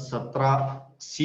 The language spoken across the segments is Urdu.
17C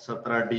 17D।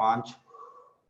5,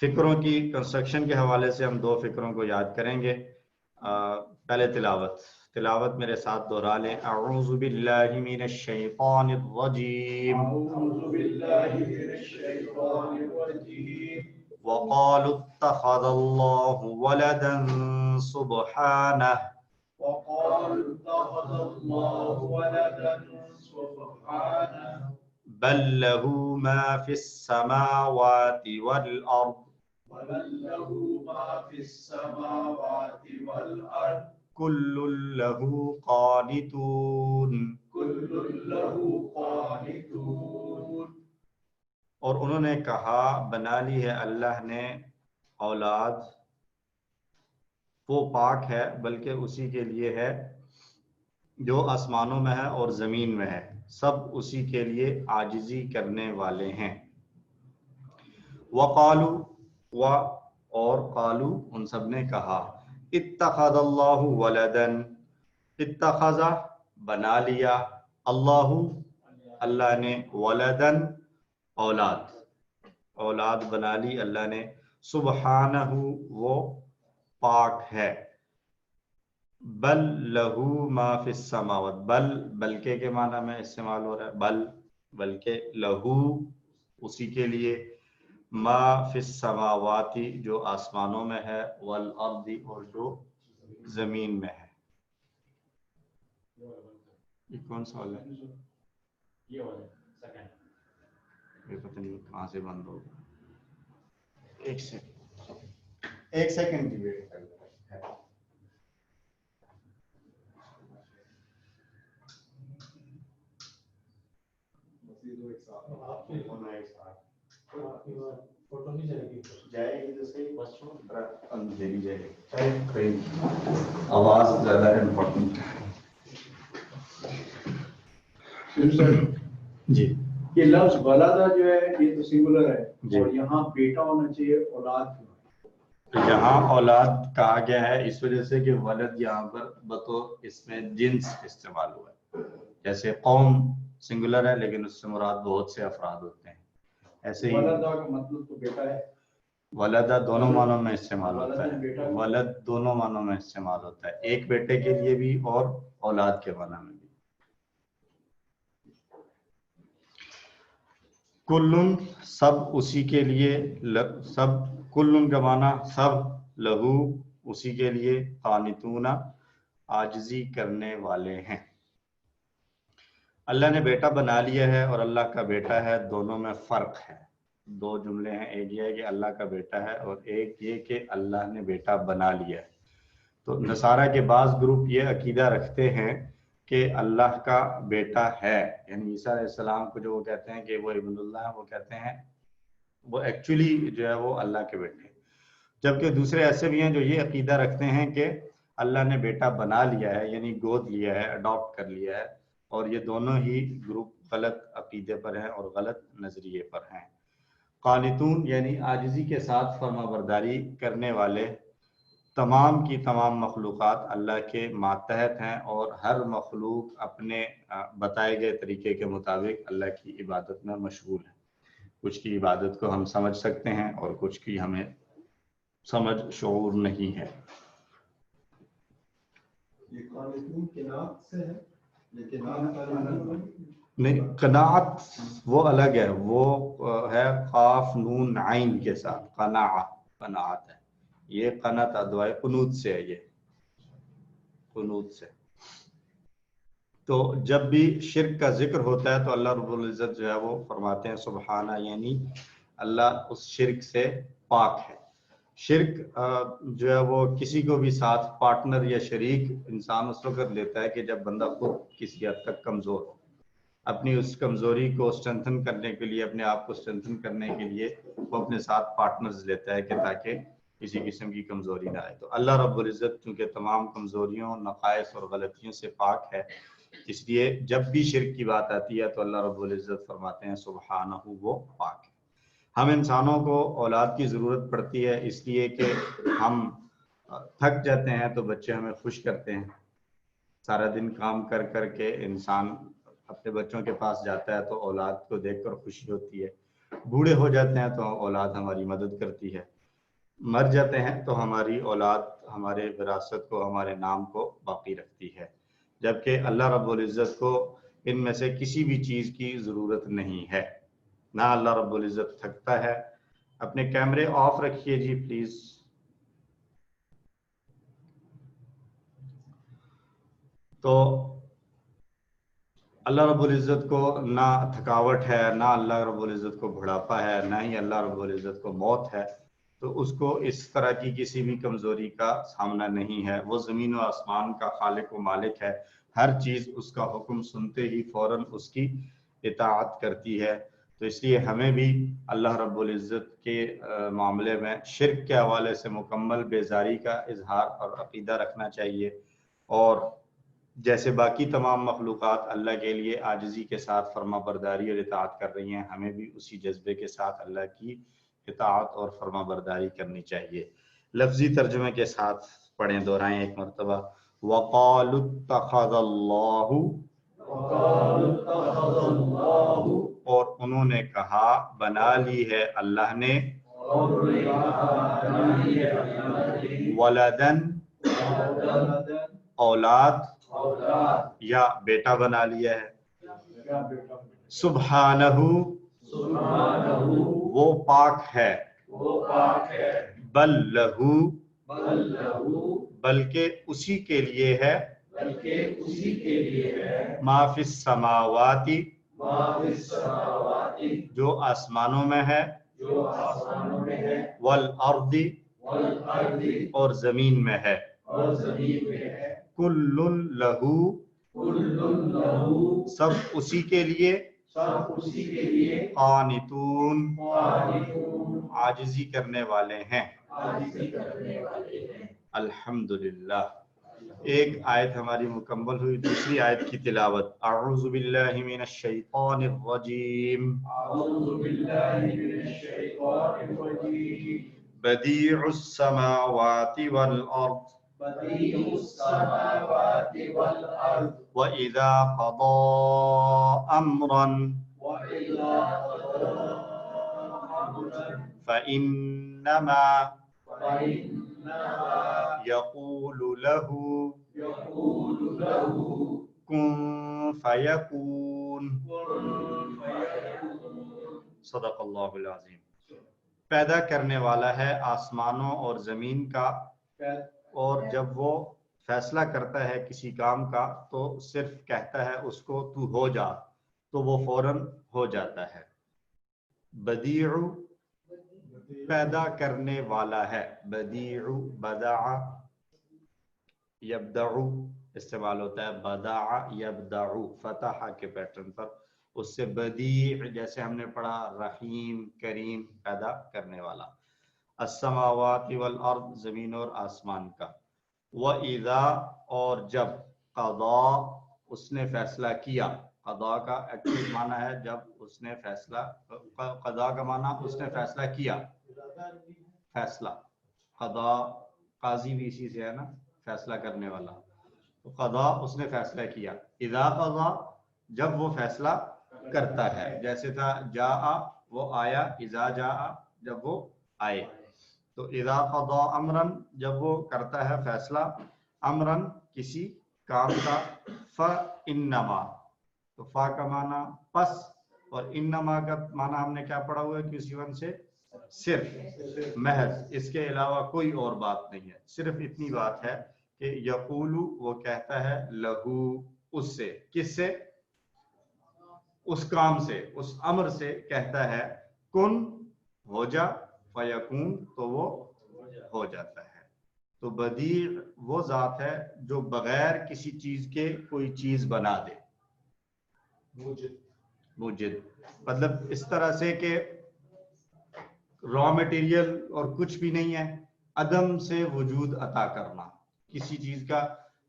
فکروں کی کنسٹرکشن کے حوالے سے ہم 2 فکروں کو یاد کریں گے. پہلے تلاوت میرے ساتھ دہرا لیں. اعوذ باللہ من الشیطان الرجیم. اعوذ باللہ من الشیطان الرجیم. وقالوا اتخذ اللہ ولدا سبحانہ. وقالوا اتخذ اللہ ولدا سبحانہ. بل له ما في السماوات والأرض. بل له ما في السماوات والأرض. كل له قانتون. كل له قانتون. اور انہوں نے کہا بنا لی ہے اللہ نے اولاد، وہ پاک ہے بلکہ اسی کے لیے ہے جو آسمانوں میں ہے اور زمین میں ہے، سب اسی کے لیے عاجزی کرنے والے ہیں. وقالوا اور قالو ان سب نے کہا اتخذ اللہ ولدن، اتخذ بنا لیا، اللہ نے ولدن اولاد بنا لی اللہ نے، سبحانہ وہ پاک ہے. بل لہو ما فی السماوات، بلکہ کے معنی میں استعمال ہو رہا ہے، بلکہ لہو اسی کے لیے، ما فی السماواتی جو آسمانوں میں ہے، والارض اور جو زمین میں ہے. یہ کون سا والا ہے؟ یہ والا سیکنڈ. یہ پتہ نہیں کہاں سے بند ہوگا. ایک سیکنڈ کی ویٹ کر. فوٹو نہیں جائے گی. جائے گی تو صحیح، اندھیری جائے گی، آواز زیادہ امپورٹنٹ ہے. جی یہ لفظ ولادہ جو ہے یہ تو سنگولر ہے جی. اور یہاں بیٹا ہونا چاہیے، اولاد کیوں ہے؟ یہاں اولاد کہا گیا ہے اس وجہ سے کہ ولد یہاں پر بطور اس میں جنس استعمال ہوا ہے. جیسے قوم سنگولر ہے لیکن اس سے مراد بہت سے افراد ہوتے ہیں، ایسے ہی ولادہ کا مطلب تو بیٹا ہے. ولدہ دونوں معنوں میں استعمال ہوتا ہے، ولد دونوں معنوں میں استعمال ہوتا ہے، ایک بیٹے کے لیے بھی اور اولاد کے معنی میں بھی. کلن سب اسی کے لیے، سب کلن کا معنی سب، لہو اسی کے لیے، قانتون عاجزی کرنے والے ہیں. اللہ نے بیٹا بنا لیا ہے اور اللہ کا بیٹا ہے، دونوں میں فرق ہے. 2 جملے ہیں، ایک یہ ہے کہ اللہ کا بیٹا ہے اور ایک یہ کہ اللہ نے بیٹا بنا لیا ہے. تو نصارہ کے بعض گروپ یہ عقیدہ رکھتے ہیں کہ اللہ کا بیٹا ہے، یعنی عیسیٰ علیہ السلام کو جو وہ کہتے ہیں کہ وہ ابن اللہ، وہ کہتے ہیں وہ ایکچولی جو ہے وہ اللہ کے بیٹے. جبکہ دوسرے ایسے بھی ہیں جو یہ عقیدہ رکھتے ہیں کہ اللہ نے بیٹا بنا لیا ہے، یعنی گود لیا ہے، اڈاپٹ کر لیا ہے. اور یہ دونوں ہی گروپ غلط عقیدے پر ہیں اور غلط نظریے پر ہیں. قانتون یعنی عاجزی کے ساتھ فرما برداری کرنے والے. تمام کی تمام مخلوقات اللہ کے ماتحت ہیں اور ہر مخلوق اپنے بتائے گئے طریقے کے مطابق اللہ کی عبادت میں مشغول ہے. کچھ کی عبادت کو ہم سمجھ سکتے ہیں اور کچھ کی ہمیں سمجھ شعور نہیں ہے. یہ قانون قناعت سے ہے، لیکن نہیں، قناعت وہ الگ ہے، وہ ہے قاف نون عین کے ساتھ، قناعت ہے. یہ قنات دعائے قنوت سے ہے، یہ قنوت سے. تو جب بھی شرک کا ذکر ہوتا ہے تو اللہ رب العزت جو ہے وہ فرماتے ہیں سبحانہ، یعنی اللہ اس شرک سے پاک ہے. شرک جو ہے وہ کسی کو بھی ساتھ پارٹنر یا شریک انسان اس وقت لیتا ہے کہ جب بندہ خود کسی حد تک کمزور ہو. اپنی اس کمزوری کو اسٹرینتھن کرنے کے لیے، اپنے آپ کو اسٹرینتھن کرنے کے لیے وہ اپنے ساتھ پارٹنرز لیتا ہے کہ تاکہ کسی قسم کی کمزوری نہ آئے. تو اللہ رب العزت چونکہ تمام کمزوریوں، نقائص اور غلطیوں سے پاک ہے، اس لیے جب بھی شرک کی بات آتی ہے تو اللہ رب العزت فرماتے ہیں سبحانہ وہ پاک ہے. ہم انسانوں کو اولاد کی ضرورت پڑتی ہے اس لیے کہ ہم تھک جاتے ہیں تو بچے ہمیں خوش کرتے ہیں. سارا دن کام کر کر کے انسان اپنے بچوں کے پاس جاتا ہے تو اولاد کو دیکھ کر خوشی ہوتی ہے. بوڑھے ہو جاتے ہیں تو اولاد ہماری مدد کرتی ہے، مر جاتے ہیں تو ہماری اولاد ہمارے وراثت کو، ہمارے نام کو باقی رکھتی ہے، جبکہ اللہ رب العزت کو ان میں سے کسی بھی چیز کی ضرورت نہیں ہے، نہ اللہ رب العزت تھکتا ہے۔ اپنے کیمرے آف رکھیے جی پلیز۔ تو اللہ رب العزت کو نہ تھکاوٹ ہے، نہ اللہ رب العزت کو بڑھاپا ہے، نہ ہی اللہ رب العزت کو موت ہے، تو اس کو اس طرح کی کسی بھی کمزوری کا سامنا نہیں ہے۔ وہ زمین و آسمان کا خالق و مالک ہے، ہر چیز اس کا حکم سنتے ہی فوراً اس کی اطاعت کرتی ہے۔ تو اس لیے ہمیں بھی اللہ رب العزت کے معاملے میں شرک کے حوالے سے مکمل بیزاری کا اظہار اور عقیدہ رکھنا چاہیے، اور جیسے باقی تمام مخلوقات اللہ کے لیے عاجزی کے ساتھ فرما برداری اور اطاعت کر رہی ہیں، ہمیں بھی اسی جذبے کے ساتھ اللہ کی اطاعت اور فرما برداری کرنی چاہیے۔ لفظی ترجمے کے ساتھ پڑھیں، دہرائیں ایک مرتبہ۔ وَقَالُوا اتَّخَذَ اللَّهُ، اور انہوں نے کہا بنا لی ہے اللہ نے، وَلَدًا، اولاد، یا بیٹا بنا لیا ہے۔ سبحانہ، وہ پاک ہے، بل لہو، بلکہ اسی کے لیے ہے، ما فی السماوات، جو آسمانوں میں ہے، والارض، اور زمین میں ہے، کل لہو، سب اسی کے لیے، قانتون، عاجزی کرنے والے ہیں۔ الحمدللہ۔ ایک آیت ہماری مکمل ہوئی، دوسری آیت کی تلاوت۔ اعوذ باللہ من الشیطان الرجیم، بدیع السماوات والارض، وَإِذَا قَضَى أَمْرًا فَإِنَّمَا يَقُولُ لَهُ كُن فَيَكُونُ۔ صدق اللہ العظیم۔ پیدا کرنے والا ہے آسمانوں اور زمین کا، اور جب وہ فیصلہ کرتا ہے کسی کام کا تو صرف کہتا ہے اس کو تو ہو جا، تو وہ فوراً ہو جاتا ہے۔ بدیع، پیدا کرنے والا ہے، بدیع، بدع یبدع استعمال ہوتا ہے، بدع یبدع فتح کے پیٹرن پر، اس سے بدیع جیسے ہم نے پڑھا رحیم کریم، پیدا کرنے والا۔ السماوات والارض، زمین اور آسمان کا۔ وَإِذَا، اور جب، قضا، اس نے فیصلہ کیا، قضا کا ایکچوئل معنی ہے جب اس نے فیصلہ، قضا کا معنی اس نے فیصلہ کیا، فیصلہ، قضا قاضی بھی اسی سے ہے نا، فیصلہ کرنے والا، تو قضا اس نے فیصلہ کیا۔ اذا قضا، جب وہ فیصلہ کرتا ہے، جیسے تھا جاء، وہ آیا، اذا جاء، جب وہ آئے، تو اذا قضا امرن، جب وہ کرتا ہے فیصلہ، امرن کسی کام کا، فانما، تو فا کا معنی پس، اور انما کا معنی ہم نے کیا پڑھا ہوا ہے کسی ون سے، صرف، محض، اس کے علاوہ کوئی اور بات نہیں ہے، صرف اتنی بات ہے کہ یقولو، وہ کہتا ہے، لہو، اس سے، کس سے، اس کام سے، اس امر سے کہتا ہے، کن، ہو جا، فیکون، تو وہ ہو جاتا ہے۔ تو بدیع وہ ذات ہے جو بغیر کسی چیز کے کوئی چیز بنا دے، موجد، مطلب اس طرح سے کہ را مٹیریل اور کچھ بھی نہیں ہے، عدم سے وجود عطا کرنا کسی چیز کا۔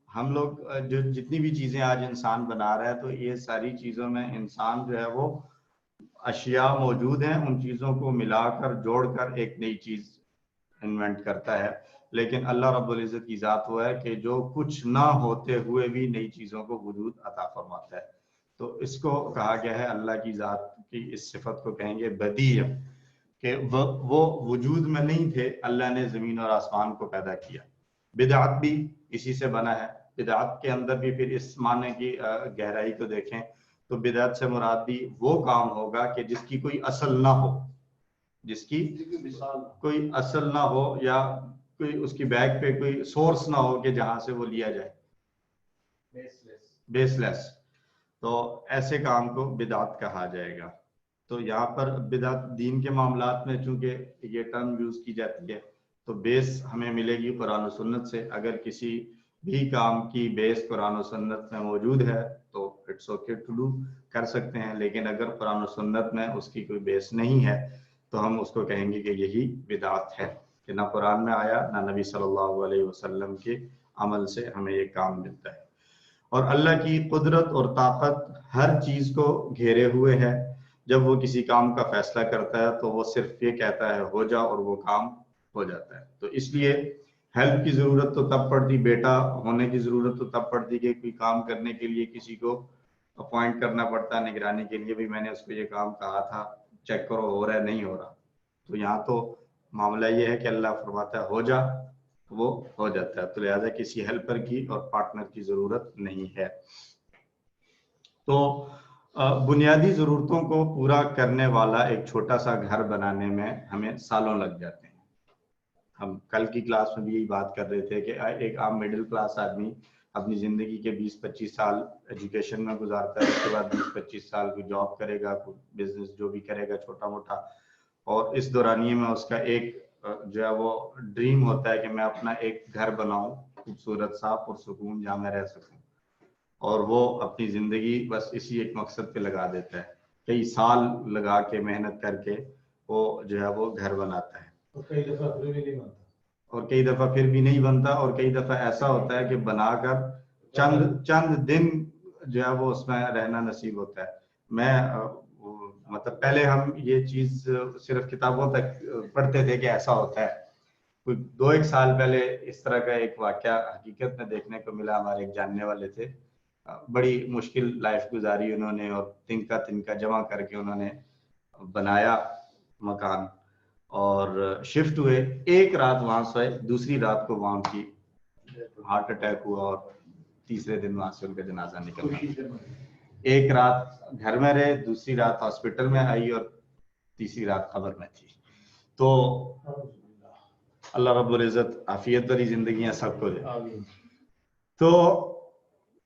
ہم لوگ جو جتنی بھی چیزیں آج انسان بنا رہا ہے، تو یہ ساری چیزوں میں انسان جو ہے وہ اشیاء موجود ہیں، ان چیزوں کو ملا کر جوڑ کر ایک نئی چیز انوینٹ کرتا ہے، لیکن اللہ رب العزت کی ذات وہ ہے کہ جو کچھ نہ ہوتے ہوئے بھی نئی چیزوں کو وجود عطا فرماتا ہے۔ تو اس کو کہا گیا ہے اللہ کی ذات کی اس صفت کو کہیں گے بدیع، کہ وہ وجود میں نہیں تھے، اللہ نے زمین اور آسمان کو پیدا کیا۔ بدعت بھی اسی سے بنا ہے۔ بدعت کے اندر بھی پھر اس معنی کی گہرائی کو دیکھیں تو بدعت سے مراد بھی وہ کام ہوگا کہ جس کی کوئی اصل نہ ہو، جس کی کوئی اصل نہ ہو، یا کوئی اس کی بیک پہ کوئی سورس نہ ہو کہ جہاں سے وہ لیا جائے، بیس لیس، تو ایسے کام کو بدعت کہا جائے گا۔ تو یہاں پر بدعت دین کے معاملات میں چونکہ یہ ٹرم یوز کی جاتی ہے تو بیس ہمیں ملے گی قرآن و سنت سے۔ اگر کسی بھی کام کی بیس قرآن و سنت میں موجود ہے تو اٹس اوکے ٹو ڈو، کر سکتے ہیں، لیکن اگر قرآن و سنت میں اس کی کوئی بیس نہیں ہے تو ہم اس کو کہیں گے کہ یہی بدعت ہے، کہ نہ قرآن میں آیا نہ نبی صلی اللہ علیہ وسلم کے عمل سے ہمیں یہ کام ملتا ہے۔ اور اللہ کی قدرت اور طاقت ہر چیز کو گھیرے ہوئے ہے۔ جب وہ کسی کام کا فیصلہ کرتا ہے تو وہ صرف یہ کہتا ہے ہو جا، اور وہ کام ہو جاتا ہے۔ تو اس لیے ہیلپ کی ضرورت تو تب پڑتی، بیٹا ہونے کی ضرورت تو تب پڑتی کہ کوئی کام کرنے کے لیے کسی کو اپوائنٹ کرنا پڑتا، نگرانی کے لیے بھی میں نے اس کو یہ کام کہا تھا، چیک کرو ہو رہا ہے نہیں ہو رہا۔ تو یہاں تو معاملہ یہ ہے کہ اللہ فرماتا ہے ہو جا، وہ ہو جاتا ہے، تو لہٰذا کسی ہیلپر کی اور پارٹنر کی ضرورت نہیں ہے۔ تو بنیادی ضرورتوں کو پورا کرنے والا ایک چھوٹا سا گھر بنانے میں ہمیں سالوں لگ جاتے ہیں۔ ہم کل کی کلاس میں بھی یہی بات کر رہے تھے کہ ایک عام مڈل کلاس آدمی اپنی زندگی کے 20-25 سال ایجوکیشن میں گزارتا ہے، اس کے بعد 20-25 سال کوئی جاب کرے گا، کوئی بزنس جو بھی کرے گا چھوٹا موٹا، اور اس دورانیے میں اس کا ایک جو ہے وہ ڈریم ہوتا ہے کہ میں اپنا ایک گھر بناؤں خوبصورت سا پرسکون، جہاں میں رہ سکوں، اور وہ اپنی زندگی بس اسی ایک مقصد پہ لگا دیتا ہے، کئی سال لگا کے محنت کر کے وہ جو ہے وہ گھر بناتا ہے، اور کئی دفعہ پھر بھی نہیں بنتا، اور کئی دفعہ پھر بھی نہیں بنتا، اور کئی دفعہ ایسا ہوتا ہے کہ بنا کر چند دن جو ہے وہ اس میں رہنا نصیب ہوتا ہے۔ میں مطلب پہلے ہم یہ چیز صرف کتابوں تک پڑھتے تھے کہ ایسا ہوتا ہے، کوئی 2-1 سال پہلے اس طرح کا ایک واقعہ حقیقت میں دیکھنے کو ملا۔ ہمارے ایک جاننے والے تھے، بڑی مشکل لائف گزاری انہوں نے، اور تنکا جمع کر کے انہوں نے بنایا مکان، اور شفٹ ہوئے، ایک رات وہاں سوئے، دوسری رات کو وہاں کی ہارٹ اٹیک ہوا، اور تیسرے دن وہاں سے ان کا جنازہ نکلا۔ ایک رات گھر میں رہے، دوسری رات ہاسپٹل میں آئی، اور تیسری رات قبر میں تھی۔ تو اللہ رب العزت عافیت والی زندگیاں سب کو دے۔ تو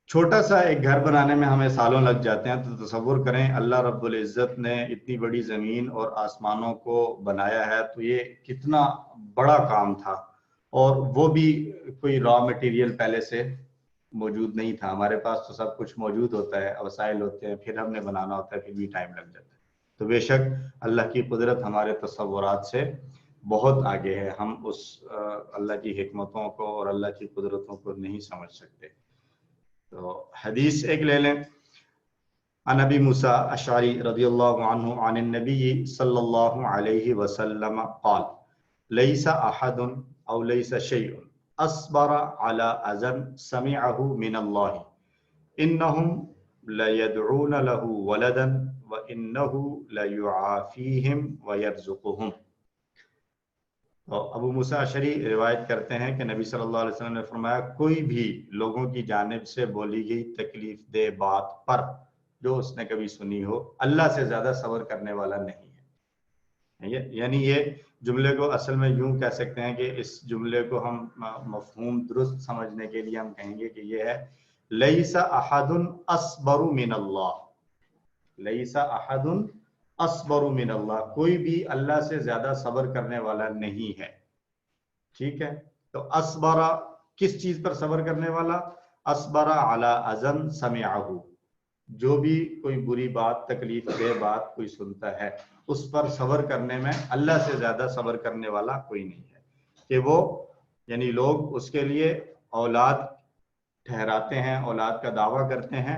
چھوٹا سا ایک گھر بنانے میں ہمیں سالوں لگ جاتے ہیں، تو تصور کریں اللہ رب العزت نے اتنی بڑی زمین اور آسمانوں کو بنایا ہے، تو یہ کتنا بڑا کام تھا، اور وہ بھی کوئی را مٹیریل پہلے سے موجود نہیں تھا۔ ہمارے پاس تو سب کچھ موجود ہوتا ہے، وسائل ہوتے ہیں، پھر ہم نے بنانا ہوتا ہے، پھر بھی ٹائم لگ جاتا ہے۔ تو بے شک اللہ کی قدرت ہمارے تصورات سے بہت آگے ہے، ہم اس اللہ کی حکمتوں کو اور اللہ کی قدرتوں کو نہیں سمجھ سکتے۔ تو حدیث ایک لے لیں، عن ابی موسیٰ اشعری رضی اللہ عنہ عن النبی صلی اللہ علیہ وسلم قال لیس احد او لیس شیء اصبر على اذى سمعه من اللہ انہم لیدعون له ولدا وانہ لیعافیہم ویرزقہم۔ ابو موسیٰ اشعری روایت کرتے ہیں کہ نبی صلی اللہ علیہ وسلم نے فرمایا کوئی بھی لوگوں کی جانب سے بولی گئی تکلیف دہ بات پر جو اس نے کبھی سنی ہو اللہ سے زیادہ صبر کرنے والا نہیں ہے۔ یعنی یہ جملے کو اصل میں یوں کہہ سکتے ہیں کہ اس جملے کو ہم مفہوم درست سمجھنے کے لیے ہم کہیں گے کہ یہ ہے لیس احد اصبر من اللہ، لیس احد اصبر من اللہ، کوئی بھی اللہ سے زیادہ صبر کرنے والا نہیں ہے۔ ٹھیک ہے، تو اصبر کس چیز پر صبر کرنے والا؟ اصبر علی اذى سمعه، جو بھی کوئی بری بات، تکلیف دہ بات کوئی سنتا ہے اس پر صبر کرنے میں اللہ سے زیادہ صبر کرنے والا کوئی نہیں ہے۔ کہ وہ یعنی لوگ اس کے لیے اولاد ٹھہراتے ہیں، اولاد کا دعویٰ کرتے ہیں،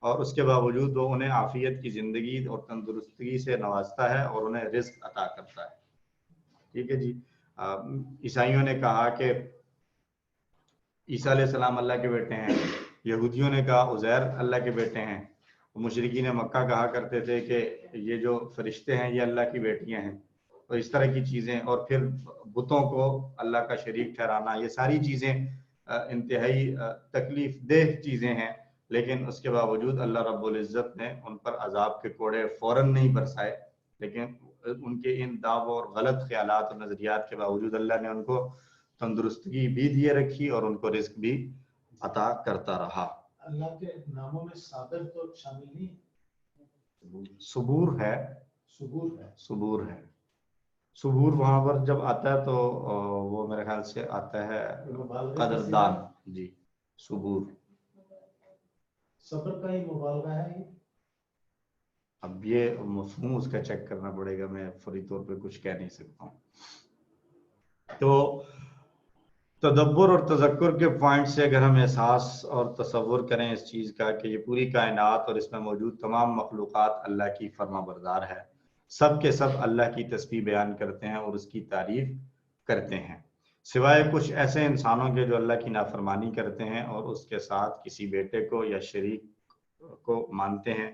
اور اس کے باوجود وہ انہیں عافیت کی زندگی اور تندرستی سے نوازتا ہے اور انہیں رزق عطا کرتا ہے۔ ٹھیک ہے جی، عیسائیوں نے کہا کہ عیسیٰ علیہ السلام اللہ کے بیٹے ہیں، یہودیوں نے کہا عزیر اللہ کے بیٹے ہیں، مشرکین مکہ کہا کرتے تھے کہ یہ جو فرشتے ہیں یہ اللہ کی بیٹیاں ہیں، تو اس طرح کی چیزیں، اور پھر بتوں کو اللہ کا شریک ٹھہرانا، یہ ساری چیزیں انتہائی تکلیف دہ چیزیں ہیں، لیکن اس کے باوجود اللہ رب العزت نے ان پر عذاب کے کوڑے فوراً نہیں برسائے، لیکن ان کے ان دعووں اور غلط خیالات اور نظریات کے باوجود اللہ نے ان کو تندرستگی بھی دیے رکھی اور ان کو رزق بھی عطا کرتا رہا۔ اللہ کے ناموں میں صابر تو شامل نہیں، صبور ہے، صبور ہے، صبور ہے، صبور وہاں پر جب آتا ہے تو وہ میرے خیال سے آتا ہے مبالغہ قدردان، جی صبور۔ صبر کا ہی مبالغہ ہے یہ؟ اب یہ مفہوم اس کا چیک کرنا پڑے گا، میں فوری طور پہ کچھ کہہ نہیں سکتا ہوں۔ تو تدبر اور تذکر کے پوائنٹ سے اگر ہم احساس اور تصور کریں اس چیز کا کہ یہ پوری کائنات اور اس میں موجود تمام مخلوقات اللہ کی فرما بردار ہے، سب کے سب اللہ کی تسبیح بیان کرتے ہیں اور اس کی تعریف کرتے ہیں، سوائے کچھ ایسے انسانوں کے جو اللہ کی نافرمانی کرتے ہیں اور اس کے ساتھ کسی بیٹے کو یا شریک کو مانتے ہیں۔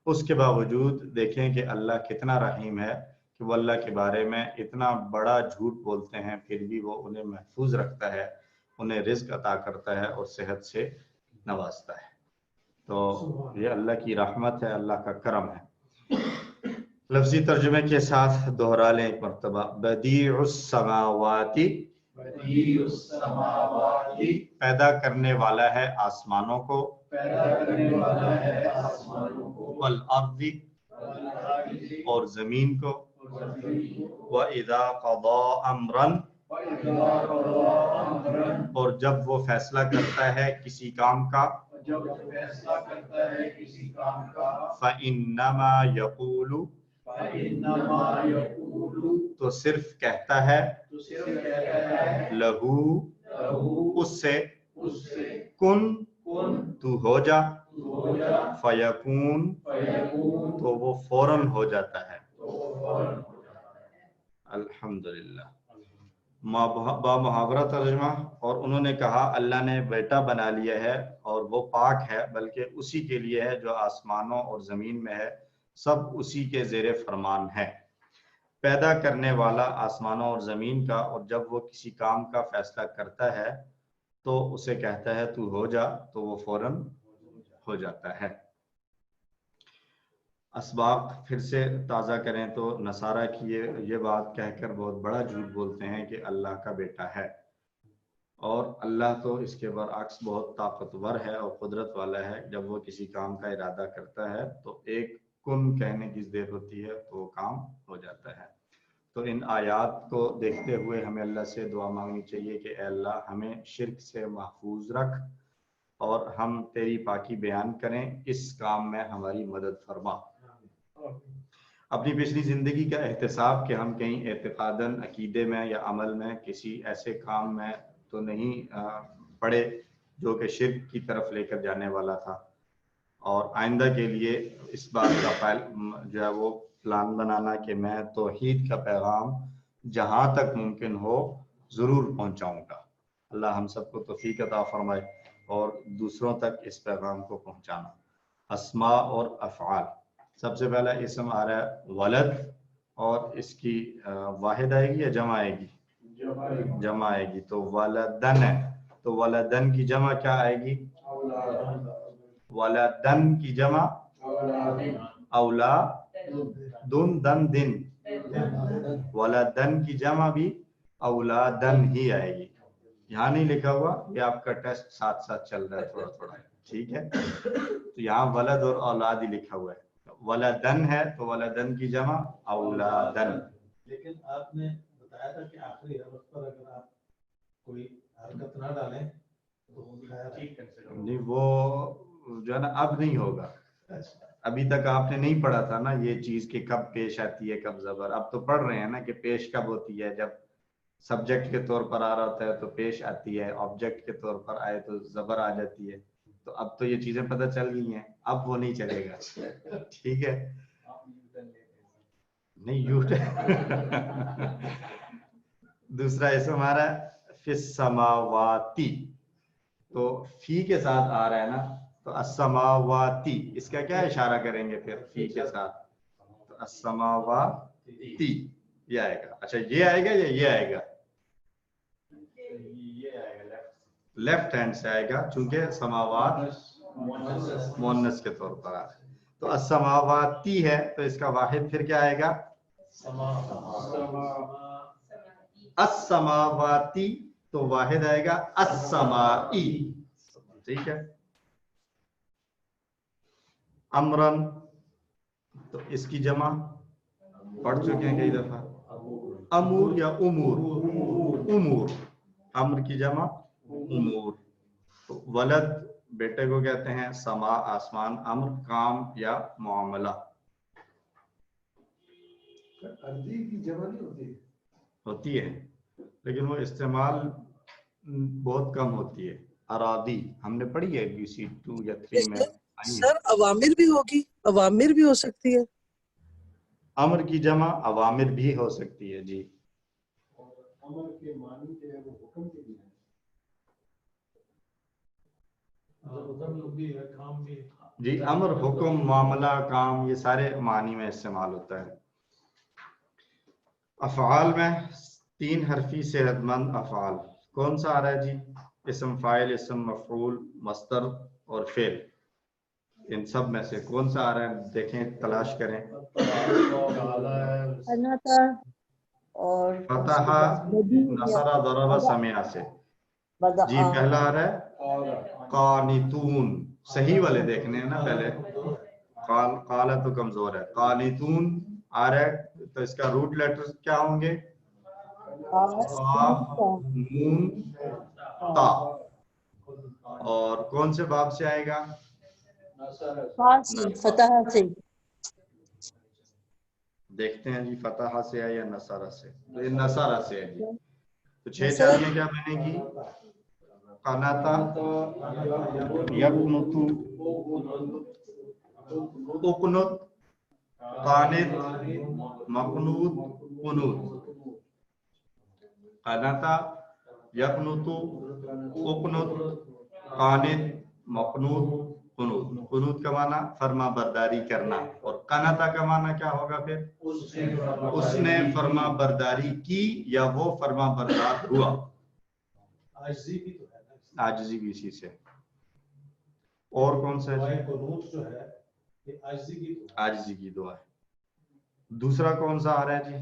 اس کے باوجود دیکھیں کہ اللہ کتنا رحیم ہے کہ وہ اللہ کے بارے میں اتنا بڑا جھوٹ بولتے ہیں، پھر بھی وہ انہیں محفوظ رکھتا ہے، انہیں رزق عطا کرتا ہے اور صحت سے نوازتا ہے۔ تو یہ اللہ کی رحمت ہے، اللہ کا کرم ہے۔ لفظی ترجمے کے ساتھ دوہرا لیں ایک مرتبہ، بدیع السماوات، بدیع السماوات، پیدا کرنے والا ہے آسمانوں کو، پیدا کرنے والا ہے آسمانوں کو، والارض، والارض، اور زمین کو، اور زمین کو، وَإِذَا قَضَىٰ أَمْرًا، وَإِذَا قَضَىٰ أَمْرًا، اور جب وہ فیصلہ کرتا ہے کسی کام کا، جب فیصلہ کرتا ہے کسی کام کا، فَإِنَّمَا يَقُولُ، فَإِنَّمَا يَقُولُ، تو صرف کہتا ہے، تو صرف کہتا ہے، لہو، لہو، اس سے، اس سے، کن، کن، تو ہو جا، تو ہو جا، فیکون، فیکون، تو وہ فوراً ہو جاتا ہے۔ تو وہ فوراً ہو جاتا ہے۔ الحمدللہ۔ با محاورہ ترجمہ، اور انہوں نے کہا اللہ نے بیٹا بنا لیا ہے اور وہ پاک ہے، بلکہ اسی کے لیے ہے جو آسمانوں اور زمین میں ہے، سب اسی کے زیر فرمان ہے۔ پیدا کرنے والا آسمانوں اور زمین کا، اور جب وہ کسی کام کا فیصلہ کرتا ہے تو اسے کہتا ہے تو ہو جا، تو وہ فوراً ہو جاتا ہے۔ اسباق پھر سے تازہ کریں تو نصارہ کی یہ بات کہہ کر بہت بڑا جھوٹ بولتے ہیں کہ اللہ کا بیٹا ہے، اور اللہ تو اس کے برعکس بہت طاقتور ہے اور قدرت والا ہے۔ جب وہ کسی کام کا ارادہ کرتا ہے تو ایک کن کہنے کی دیر ہوتی ہے تو وہ کام ہو جاتا ہے۔ تو ان آیات کو دیکھتے ہوئے ہمیں اللہ سے دعا مانگنی چاہیے کہ اے اللہ ہمیں شرک سے محفوظ رکھ اور ہم تیری پاکی بیان کریں، اس کام میں ہماری مدد فرما۔ اپنی پچھلی زندگی کا احتساب کہ ہم کہیں اعتقاداً، عقیدے میں یا عمل میں کسی ایسے کام میں تو نہیں پڑے جو کہ شرک کی طرف لے کر جانے والا تھا، اور آئندہ کے لیے اس بات کا جو ہے وہ پلان بنانا کہ میں توحید کا پیغام جہاں تک ممکن ہو ضرور پہنچاؤں گا۔ اللہ ہم سب کو توفیق عطا فرمائے اور دوسروں تک اس پیغام کو پہنچانا۔ اسماء اور افعال، سب سے پہلا اسم آ رہا ہے ولد، اور اس کی واحد آئے گی یا جمع آئے گی؟ جمع آئے گی، تو ولدن ہے، تو ولدن کی جمع کیا آئے گی؟ ولدن کی جمع اولادن، دن دن، ولدن کی جمع بھی اولادن ہی آئے گی۔ یہاں نہیں لکھا ہوا، یہ آپ کا ٹیسٹ ساتھ ساتھ چل رہا ہے تھوڑا تھوڑا، ٹھیک ہے؟ تو یہاں ولد اور اولاد ہی لکھا ہوا ہے، ولدن ہے تو ولدن کی جمع اولادن۔ لیکن آپ نے بتایا تھا کہ آخری حرف پر اگر آپ کوئی حرکت نہ ڈالیں تو نہیں، وہ جو ہے نا اب نہیں ہوگا، ابھی تک آپ نے نہیں پڑھا تھا نا یہ چیز کہ کب پیش آتی ہے کب زبر، اب تو پڑھ رہے ہیں نا کہ پیش کب ہوتی ہے، جب سبجیکٹ کے طور پر آ رہا ہوتا ہے تو پیش آتی ہے، آبجیکٹ کے طور پر آئے تو زبر آ جاتی ہے۔ تو اب تو یہ چیزیں پتہ چل گئی ہیں، اب وہ نہیں چلے گا، ٹھیک ہے؟ نہیں دوسرا اسم ہمارا فی السماواتی، تو فی کے ساتھ آ رہا ہے نا، تو السماواتی اس کا کیا اشارہ کریں گے پھر فی کے ساتھ؟ تو السماواتی یہ آئے گا. اچھا یہ آئے گا یا یہ آئے گا؟ یہ آئے گا لیفٹ ہینڈ سے آئے گا چونکہ سماوات مؤنث کے طور پر آ رہا ہے. تو السماواتی ہے تو اس کا واحد پھر کیا آئے گا؟ السماواتی تو واحد آئے گا السمائی. ٹھیک ہے. امرن تو اس کی جمع پڑھ چکے ہیں کئی دفعہ. امور یا امور؟ امور. امر کی جمع امور. تو ولد بیٹے کو کہتے ہیں، سما آسمان، امر کام یا معاملہ. اردی کی جمع نہیں ہوتی؟ ہوتی ہے لیکن وہ استعمال بہت کم ہوتی ہے. ارادی ہم نے پڑھی ہے BC 2 یا 3 میں. سر عوامر بھی ہوگی، عوامر بھی ہو سکتی ہے. امر کی جمع عوامر بھی ہو سکتی ہے. جی امر کے معنی جو ہے وہ حکم کے بھی ہے. جی امر، حکم، معاملہ، کام، یہ سارے معنی میں استعمال ہوتا ہے. افعال میں 3 حرفی صحت مند افعال کون سا آ رہا ہے جی؟ اسم فاعل، اسم مفعول، مصدر اور فعل. ان سب میں سے کون سا آ رہا ہے؟ دیکھیں، تلاش کریں. اور فتح، نصر، ضرب، سمع سے. جی پہلا آ رہا ہے قانتون. صحیح والے دیکھنے ہیں نا پہلے. قال تو کمزور ہے. قانتون آ رہا ہے تو اس کا روٹ لیٹر کیا ہوں گے؟ قاف، نون، تا. اور کون سے باب سے آئے گا؟ فتح سے. دیکھتے ہیں جی فتح سے ہے یا نصارہ سے. تو یہ نصارہ سے ہے جی. تو 6 4 میں کیا بنے گی؟ قناتا، یقنتو، اقنت، قانت، مقنوت، قنوت. قناتا، یقنتو، اقنت، قانت، مقنوت، قنوت. قنوت کا معنی فرما برداری کرنا، اور قناتا کا معنی کیا ہوگا پھر؟ اس نے فرما برداری کی یا وہ فرما بردار ہوا. عاجزی بھی اسی سے. اور کون سا ہے؟ عاجزی کی دعا ہے. دوسرا کون سا آ رہا ہے جی؟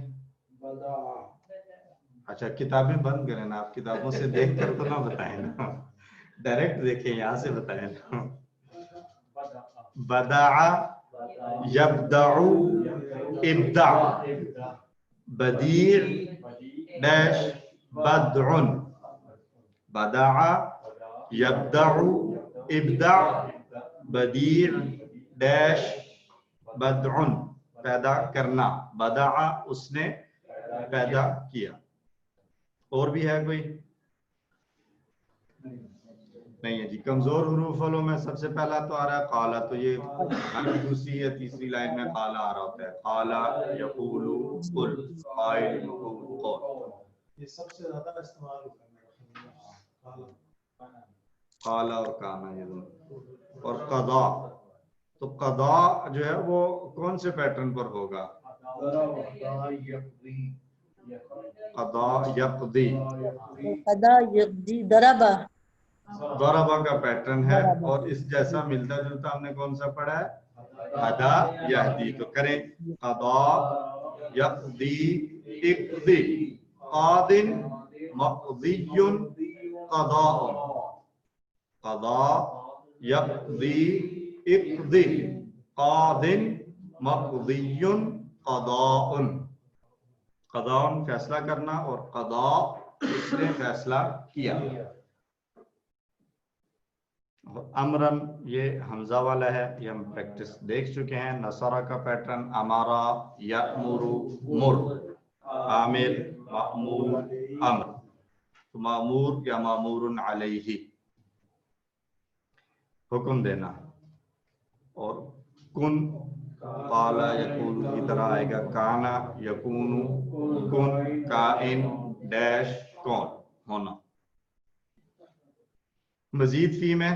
اچھا کتابیں بند کریں نا آپ، کتابوں سے دیکھ کر تو نہ بتائیں نا، ڈائریکٹ دیکھیں یہاں سے بتائیں نا. بدع، یبدع، ابدع، بدیع، ڈیش، بدع. بدع، یبدع، ابدع، Badie, dash, بدع. پیدا کرنا. بدع اس نے پیدا کیا. اور بھی ہے کوئی؟ نہیں ہے جی. کمزور حروف والوں میں سب سے پہلا تو آ رہا ہے قالا. تو یہ ہر دوسری یا تیسری لائن میں قالا آ رہا ہوتا ہے. قالا، یقول، قل، قائل، مقول، قول. یہ سب سے زیادہ استعمال ہوتا ہے قالا اور کانا یہ دونوں. اور قضا، تو قضا جو ہے وہ کون سے پیٹرن پر ہوگا؟ قضا، یقضی. قضا یقضی. ضربہ، ضربہ کا پیٹرن ہے. اور اس جیسا ملتا جلتا ہم نے کون سا پڑھا ہے؟ ہدا، یہدی. تو کریں قضا، یقضی، اقضی. قاض، مقضی، قضاء. قضا، یقضی، اقضی. قاض، مقضی، قضاء. قضاء فیصلہ کرنا اور قضاء اس نے فیصلہ کیا. امرن یہ حمزہ والا ہے، یہ ہم پریکٹس دیکھ چکے ہیں. نصرہ کا پیٹرن امارا، یأمر، مر. عامل، مأمور، امر. مأمور یا مأمور علیہ، حکم دینا. اور کن، قال یکون کی طرح آئے گا. کانا، یکون، کن، کائن، ڈیش، کون، ہونا. مزید فی میں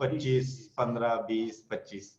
25, 15, 20, 25।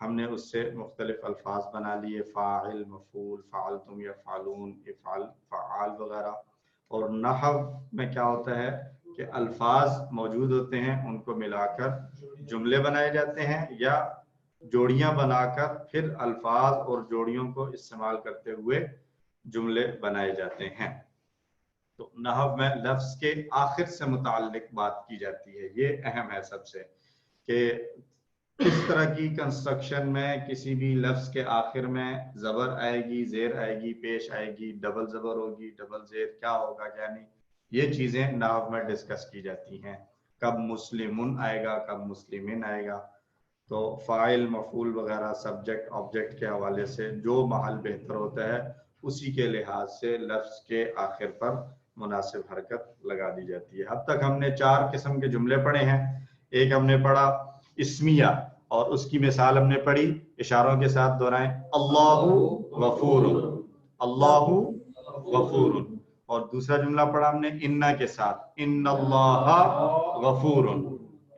ہم نے اس سے مختلف الفاظ بنا لیے، فاعل، مفعول، فعلتم، یفعلون، افعل، فعال وغیرہ۔ اور نحو میں کیا ہوتا ہے کہ الفاظ موجود ہوتے ہیں، ان کو ملا کر جملے بنائے جاتے ہیں، یا جوڑیاں بنا کر پھر الفاظ اور جوڑیوں کو استعمال کرتے ہوئے جملے بنائے جاتے ہیں۔ تو نحو میں لفظ کے آخر سے متعلق بات کی جاتی ہے، یہ اہم ہے سب سے، کہ اس طرح کی کنسٹرکشن میں کسی بھی لفظ کے آخر میں زبر آئے گی، زیر آئے گی، پیش آئے گی، ڈبل زبر ہوگی، ڈبل زیر، کیا ہوگا کیا نہیں، یہ چیزیں نحو میں ڈسکس کی جاتی ہیں۔ کب مسلمن آئے گا، کب مسلمین آئے گا، تو فاعل، مفعول وغیرہ سبجیکٹ آبجیکٹ کے حوالے سے جو محل بہتر ہوتا ہے اسی کے لحاظ سے لفظ کے آخر پر مناسب حرکت لگا دی جاتی ہے۔ اب تک ہم نے 4 قسم کے جملے پڑھے ہیں۔ ایک ہم نے پڑھا اسمیہ، اور اس کی مثال ہم نے پڑھی، اشاروں کے ساتھ دہرائیں، اللہ غفور، اللہ غفور۔ اور دوسرا جملہ پڑھا ہم نے انا کے ساتھ، ان اللہ غفور،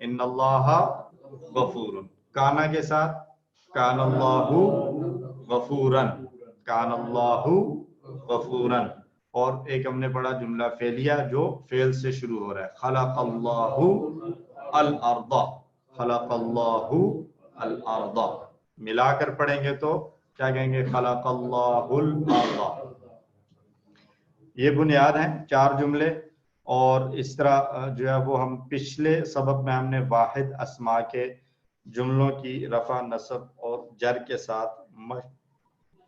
ان اللہ غفور۔ کانا کے ساتھ، کان اللہ غفورن، کان اللہ غفورن۔ اور ایک ہم نے پڑھا جملہ فعلیہ جو فعل سے شروع ہو رہا ہے، خلق اللہ الارض، خلق اللہ الارض۔ ملا کر پڑھیں گے تو کیا کہیں گے، خلق اللہ الارض۔ یہ بنیاد ہیں 4 جملے۔ اور اس طرح جو ہے وہ ہم پچھلے سبق میں ہم نے واحد اسماء کے جملوں کی رفع، نصب اور جر کے ساتھ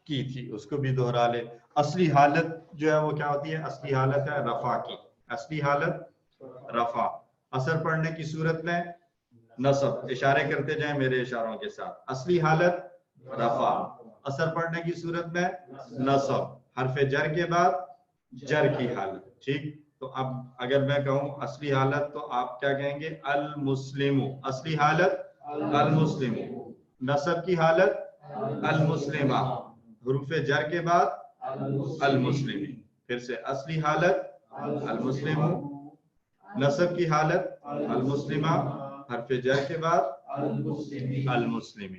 کی تھی، اس کو بھی دہرا لے۔ اصلی حالت جو ہے وہ کیا ہوتی ہے، اصلی حالت ہے رفع کی، اصلی حالت رفع۔ اثر پڑھنے کی صورت میں نصب، اشارے کرتے جائیں میرے اشاروں کے ساتھ، اصلی حالت رفع۔ اثر پڑھنے کی صورت میں نصب، حرف جر کے بعد جر کی حالت، ٹھیک۔ تو اب اگر میں کہوں اصلی حالت تو آپ کیا کہیں گے، المسلم، اصلی حالت المسلم، نصب کی حالت المسلمہ، حروف جر کے بعد المسلم، پھر سے اصلی حالت المسلم، نصب کی حالت المسلمہ، حرف جر کے بعد المسلم۔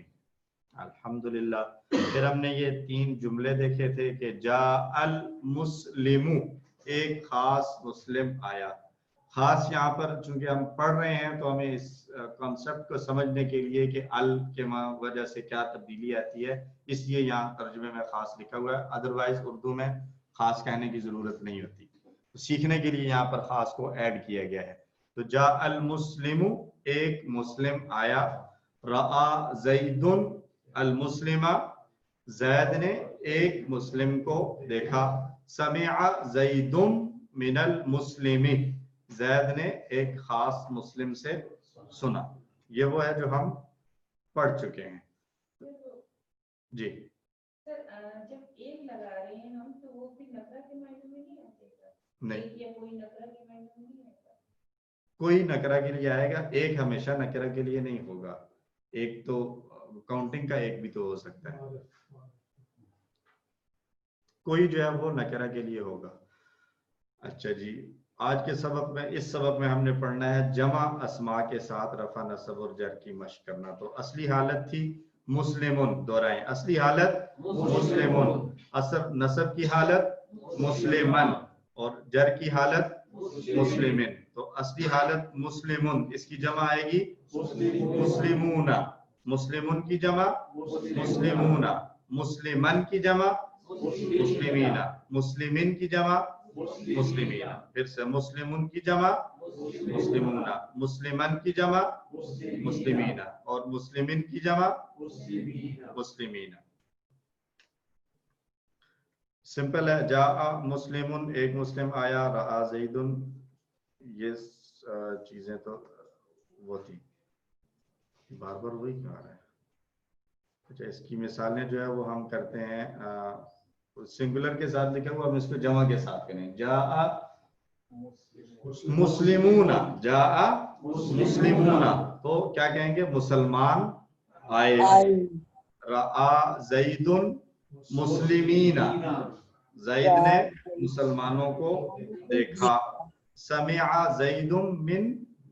الحمدللہ۔ پھر ہم نے یہ 3 جملے دیکھے تھے کہ جاء المسلم، ایک خاص مسلم آیا۔ خاص یہاں پر چونکہ ہم پڑھ رہے ہیں تو ہمیں اس کانسیپٹ کو سمجھنے کے لیے کہ ال کے وجہ سے کیا تبدیلی آتی ہے، اس لیے یہاں ترجمے میں خاص لکھا ہوا ہے، ادروائز اردو میں خاص کہنے کی ضرورت نہیں ہوتی، سیکھنے کے لیے یہاں پر خاص کو ایڈ کیا گیا ہے۔ تو جاء المسلم، ایک مسلم آیا، رآ زید المسلمہ، زید نے ایک مسلم کو دیکھا، سمع زید من المسلم، زید نے ایک خاص مسلم سے سنا۔ یہ وہ ہے جو ہم پڑھ چکے ہیں۔ جی سر، جب ایک لگا رہے ہیں ہم تو وہ بھی نکرہ کے معنی میں نہیں آتے گا؟ نہیں، یا کوئی نکرہ کے معنی میں نہیں آتا؟ کوئی نکرہ کے لیے آئے گا، ایک ہمیشہ نکرہ کے لیے نہیں ہوگا، ایک تو کاؤنٹنگ کا ایک بھی تو ہو سکتا ہے، کوئی جو ہے وہ نکرہ کے لیے ہوگا۔ اچھا جی، آج کے سبق میں، اس سبق میں ہم نے پڑھنا ہے جمع اسماء کے ساتھ رفع، نصب اور جر کی مشق کرنا۔ تو اصلی حالت تھی مسلمون، دہرائیں، اصلی حالت مسلمون، اصل نصب کی حالت مسلمن، اور جر کی حالت مسلمن۔ تو اصلی حالت مسلمون، اس کی جمع آئے گی مسلمون، مسلمون کی جمع مسلمون، مسلمن کی جمع مسلمین، مسلمین کی جمع مسلمین، پھر سے مسلمون کی جمع مسلمون، مسلمن کی جمع مسلمین، اور مسلمین کی جمع مسلمین۔ سمپل ہے، جاء مسلمون، ایک مسلم آیا، رآ زیدن، یہ چیزیں تو وہ تھی، بار بار وہی کہا رہا ہے۔ اچھا، اس کی مثالیں جو ہے وہ ہم کرتے ہیں سنگولر کے ساتھ لکھا ہوا، ہم اس کو جمع کے ساتھ کریں، جاء مسلمون، جاء مسلمون، تو کیا کہیں گے، مسلمان آئے۔ رآ زید مسلمین، زید نے مسلمانوں کو دیکھا۔ سمع زید من